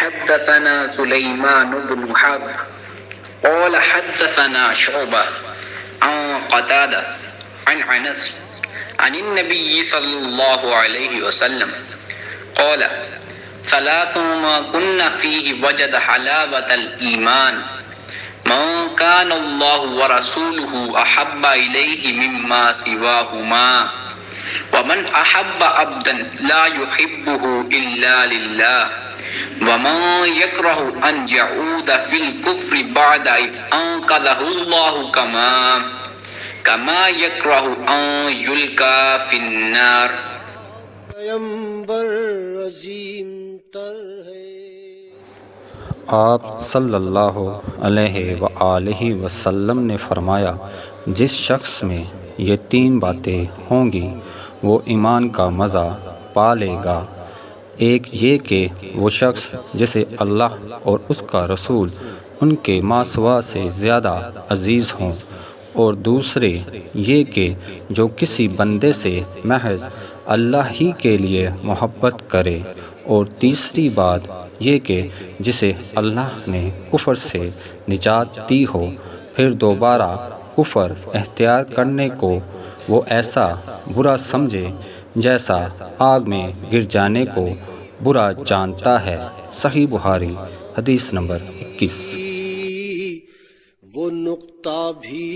حدثنا سليمان بن حرب قال حدثنا شعبة عن قتادة عن انس عن النبي صلى الله عليه وسلم قال ثلاث ما كن فيه وجد حلاوة الإيمان ما كان الله ورسوله أحب إليه مما سواهما ومن أحب عبدا لا يحبه إلا لله ومن يكره أن يعود في الكفر بعد إذ أنقذه الله كما يكره أن يلقى في النار. پیغمبر عظیم تر ہے. آپ صلی اللہ علیہ وآلہ وسلم نے فرمایا، جس شخص میں یہ تین باتیں ہوں گی وہ ایمان کا مزہ پا لے گا. ایک یہ کہ وہ شخص جسے اللہ اور اس کا رسول ان کے ماسوا سے زیادہ عزیز ہوں، اور دوسرے یہ کہ جو کسی بندے سے محض اللہ ہی کے لیے محبت کرے، اور تیسری بات یہ کہ جسے اللہ نے کفر سے نجات دی ہو پھر دوبارہ کفر اختیار کرنے کو وہ ایسا برا سمجھے جیسا آگ میں گر جانے کو برا جانتا ہے. صحیح بخاری حدیث نمبر 21. وہ نقطہ بھی